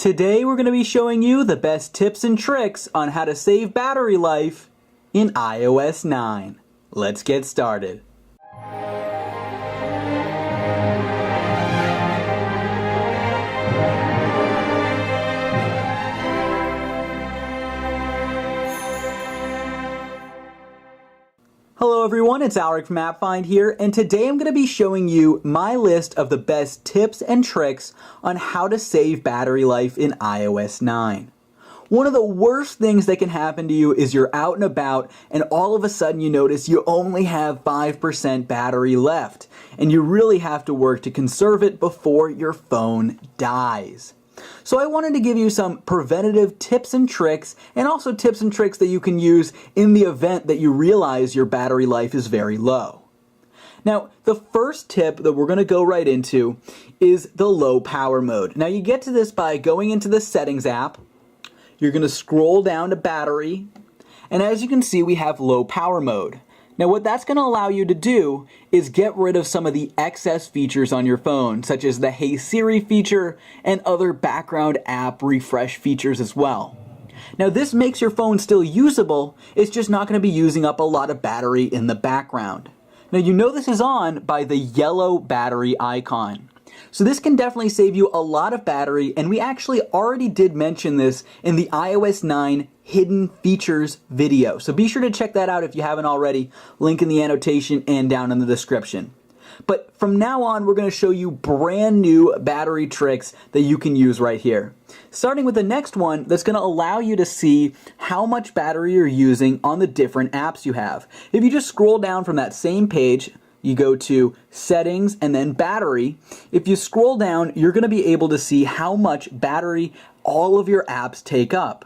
Today we're going to be showing you the best tips and tricks on how to save battery life in iOS 9. Let's get started. Hello everyone, it's Alric from AppFind here, and today I'm going to be showing you my list of the best tips and tricks on how to save battery life in iOS 9. One of the worst things that can happen to you is you're out and about and all of a sudden you notice you only have 5% battery left, and you really have to work to conserve it before your phone dies. So I wanted to give you some preventative tips and tricks, and also tips and tricks that you can use in the event that you realize your battery life is very low. Now, the first tip that we're going to go right into is the low power mode. Now, you get to this by going into the Settings app. You're going to scroll down to Battery, and as you can see, we have low power mode. Now what that's going to allow you to do is get rid of some of the excess features on your phone, such as the Hey Siri feature and other background app refresh features as well. Now this makes your phone still usable, it's just not going to be using up a lot of battery in the background. Now you know this is on by the yellow battery icon. So this can definitely save you a lot of battery, and we actually already did mention this in the iOS 9 hidden features video. So be sure to check that out if you haven't already. Link in the annotation and down in the description. But from now on, we're going to show you brand new battery tricks that you can use right here. Starting with the next one that's going to allow you to see how much battery you're using on the different apps you have. If you just scroll down from that same page, you go to Settings and then Battery. If you scroll down, you're going to be able to see how much battery all of your apps take up.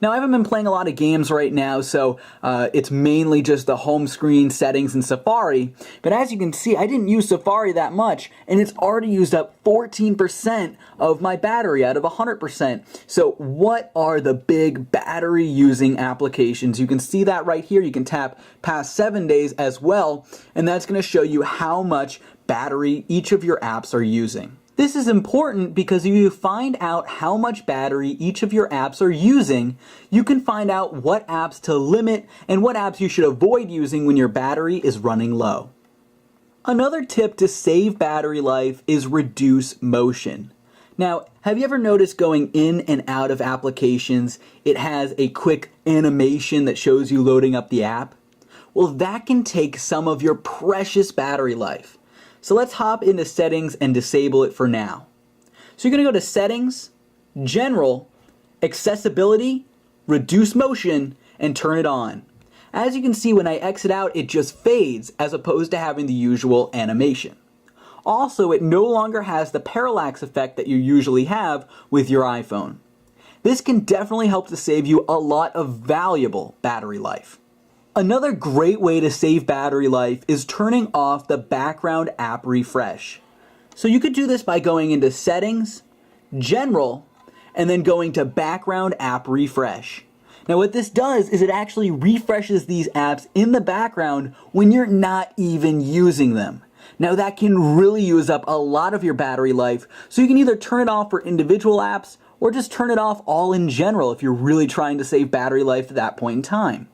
Now, I haven't been playing a lot of games right now, so it's mainly just the home screen settings in Safari. But as you can see, I didn't use Safari that much, and it's already used up 14% of my battery out of 100%. So what are the big battery using applications? You can see that right here. You can tap past 7 days as well, and that's going to show you how much battery each of your apps are using. This is important because if you find out how much battery each of your apps are using, you can find out what apps to limit and what apps you should avoid using when your battery is running low. Another tip to save battery life is reduce motion. Now, have you ever noticed going in and out of applications, it has a quick animation that shows you loading up the app? Well, that can take some of your precious battery life. So let's hop into Settings and disable it for now. So you're going to go to Settings, General, Accessibility, Reduce Motion, and turn it on. As you can see, when I exit out, it just fades as opposed to having the usual animation. Also, it no longer has the parallax effect that you usually have with your iPhone. This can definitely help to save you a lot of valuable battery life. Another great way to save battery life is turning off the background app refresh. So you could do this by going into Settings, General, and then going to Background App Refresh. Now what this does is it actually refreshes these apps in the background when you're not even using them. Now that can really use up a lot of your battery life, so you can either turn it off for individual apps or just turn it off all in general if you're really trying to save battery life at that point in time.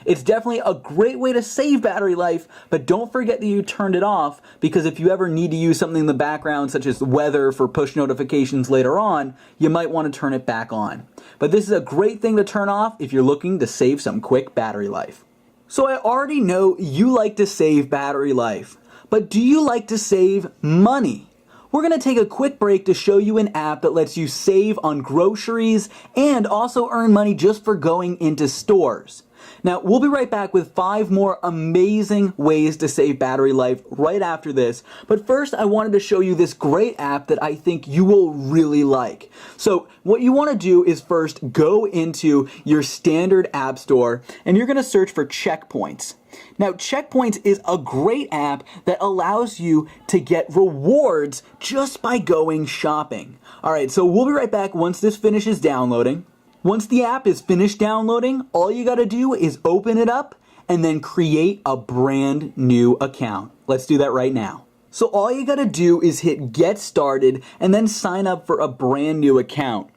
It's definitely a great way to save battery life, but don't forget that you turned it off, because if you ever need to use something in the background, such as the weather for push notifications later on, you might want to turn it back on. But this is a great thing to turn off if you're looking to save some quick battery life. So I already know you like to save battery life, but do you like to save money? We're going to take a quick break to show you an app that lets you save on groceries and also earn money just for going into stores. Now, we'll be right back with 5 more amazing ways to save battery life right after this. But first, I wanted to show you this great app that I think you will really like. So what you want to do is first go into your standard app store, and you're going to search for Checkpoints. Now, Checkpoints is a great app that allows you to get rewards just by going shopping. All right, so we'll be right back once this finishes downloading. Once the app is finished downloading, all you got to do is open it up and then create a brand new account. Let's do that right now. So all you got to do is hit Get Started and then sign up for a brand new account.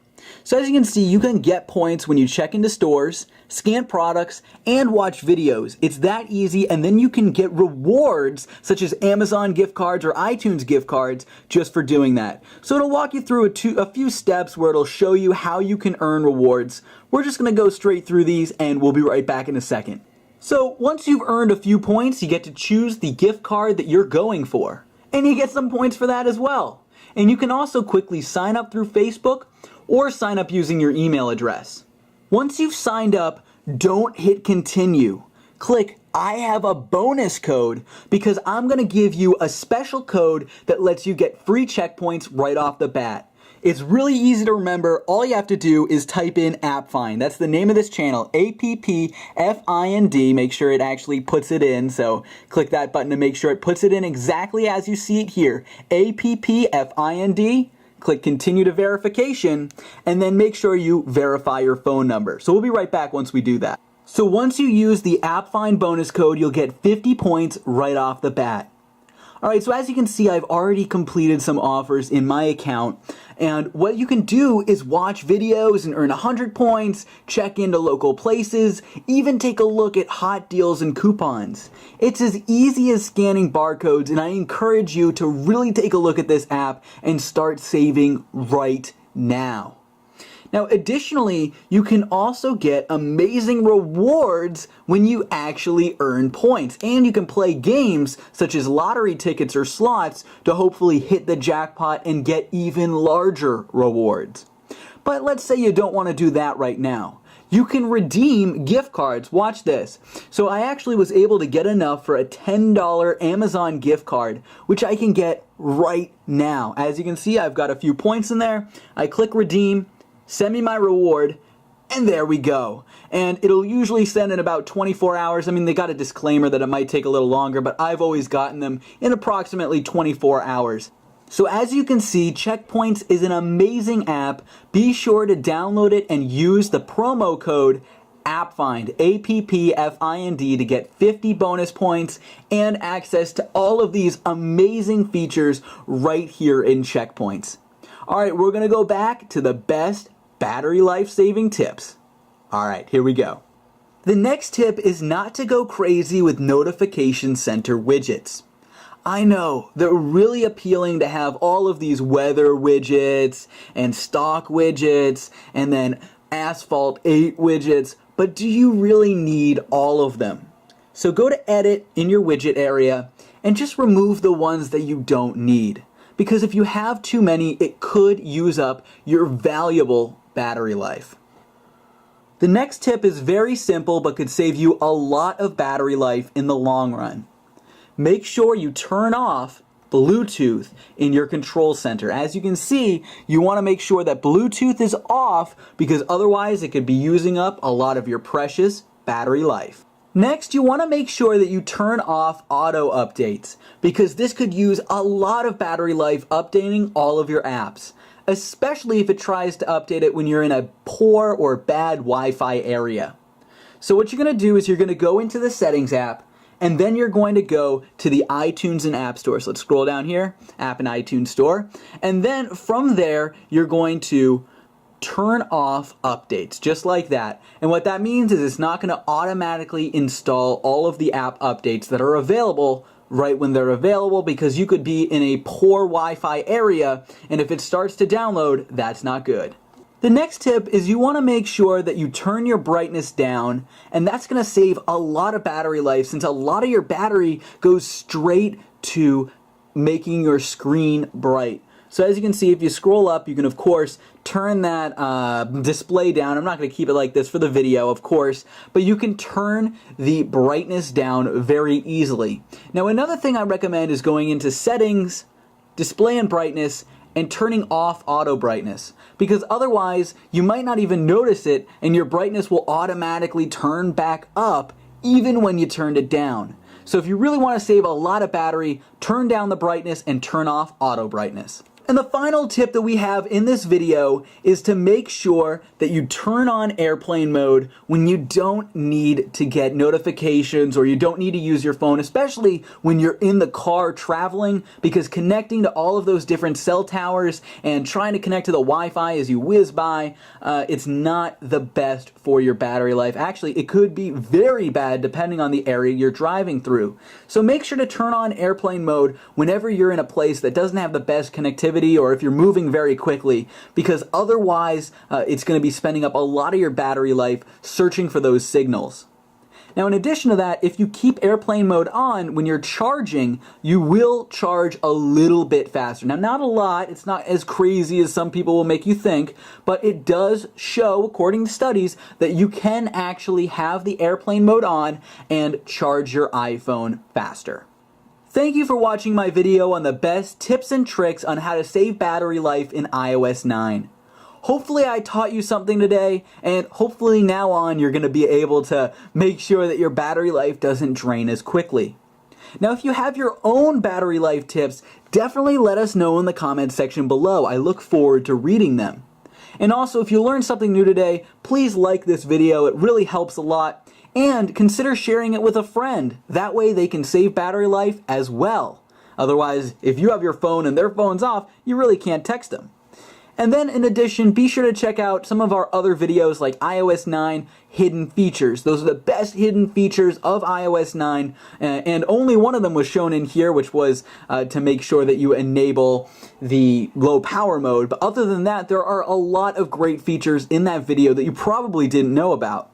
So as you can see, you can get points when you check into stores, scan products, and watch videos. It's that easy, and then you can get rewards such as Amazon gift cards or iTunes gift cards just for doing that. So it'll walk you through a few steps where it'll show you how you can earn rewards. We're just going to go straight through these, and we'll be right back in a second. So once you've earned a few points, you get to choose the gift card that you're going for. And you get some points for that as well. And you can also quickly sign up through Facebook or sign up using your email address. Once you've signed up, don't hit continue. Click I have a bonus code because I'm going to give you a special code that lets you get free checkpoints right off the bat. It's really easy to remember. All you have to do is type in AppFind. That's the name of this channel, AppFind. Make sure it actually puts it in. So click that button to make sure it puts it in exactly as you see it here. AppFind. Click continue to verification, and then make sure you verify your phone number. So we'll be right back once we do that. So once you use the AppFind bonus code, you'll get 50 points right off the bat. Alright, so as you can see, I've already completed some offers in my account, and what you can do is watch videos and earn 100 points, check into local places, even take a look at hot deals and coupons. It's as easy as scanning barcodes, and I encourage you to really take a look at this app and start saving right now. Now, additionally, you can also get amazing rewards when you actually earn points. And you can play games such as lottery tickets or slots to hopefully hit the jackpot and get even larger rewards. But let's say you don't want to do that right now. You can redeem gift cards. Watch this. So I actually was able to get enough for a $10 Amazon gift card, which I can get right now. As you can see, I've got a few points in there. I click redeem. Send me my reward, and there we go. And it'll usually send in about 24 hours. I mean, they got a disclaimer that it might take a little longer, but I've always gotten them in approximately 24 hours. So as you can see, Checkpoints is an amazing app. Be sure to download it and use the promo code AppFind, AppFind, to get 50 bonus points and access to all of these amazing features right here in Checkpoints. All right, we're going to go back to the best battery life saving tips. All right, here we go. The next tip is not to go crazy with notification center widgets. I know, they're really appealing to have all of these weather widgets and stock widgets and then Asphalt 8 widgets, but do you really need all of them? So go to Edit in your widget area and just remove the ones that you don't need. Because if you have too many, it could use up your valuable battery life. The next tip is very simple but could save you a lot of battery life in the long run. Make sure you turn off Bluetooth in your control center. As you can see, you want to make sure that Bluetooth is off because otherwise it could be using up a lot of your precious battery life. Next, you want to make sure that you turn off auto updates because this could use a lot of battery life updating all of your apps, especially if it tries to update it when you're in a poor or bad Wi-Fi area. So what you're going to do is you're going to go into the Settings app, and then you're going to go to the iTunes and App Store. So let's scroll down here, App and iTunes Store. And then from there, you're going to turn off updates, just like that. And what that means is it's not going to automatically install all of the app updates that are available right when they're available because you could be in a poor Wi-Fi area, and if it starts to download, that's not good. The next tip is you want to make sure that you turn your brightness down, and that's going to save a lot of battery life since a lot of your battery goes straight to making your screen bright. So as you can see, if you scroll up, you can of course turn that display down. I'm not going to keep it like this for the video, of course, but you can turn the brightness down very easily. Now another thing I recommend is going into Settings, Display and Brightness, and turning off auto brightness, because otherwise you might not even notice it and your brightness will automatically turn back up even when you turned it down. So if you really want to save a lot of battery, turn down the brightness and turn off auto brightness. And the final tip that we have in this video is to make sure that you turn on airplane mode when you don't need to get notifications or you don't need to use your phone, especially when you're in the car traveling, because connecting to all of those different cell towers and trying to connect to the Wi-Fi as you whiz by, it's not the best for your battery life. Actually, it could be very bad depending on the area you're driving through. So make sure to turn on airplane mode whenever you're in a place that doesn't have the best connectivity, or if you're moving very quickly, because otherwise it's going to be spending up a lot of your battery life searching for those signals. Now, in addition to that, if you keep airplane mode on when you're charging, you will charge a little bit faster. Now, not a lot, it's not as crazy as some people will make you think, but it does show, according to studies, that you can actually have the airplane mode on and charge your iPhone faster. Thank you for watching my video on the best tips and tricks on how to save battery life in iOS 9. Hopefully I taught you something today, and hopefully now on you're going to be able to make sure that your battery life doesn't drain as quickly. Now, if you have your own battery life tips, definitely let us know in the comments section below. I look forward to reading them. And also, if you learned something new today, please like this video. It really helps a lot. And consider sharing it with a friend. That way they can save battery life as well. Otherwise, if you have your phone and their phone's off, you really can't text them. And then in addition, be sure to check out some of our other videos like iOS 9 hidden features. Those are the best hidden features of iOS 9, and only one of them was shown in here, which was to make sure that you enable the low power mode. But other than that, there are a lot of great features in that video that you probably didn't know about.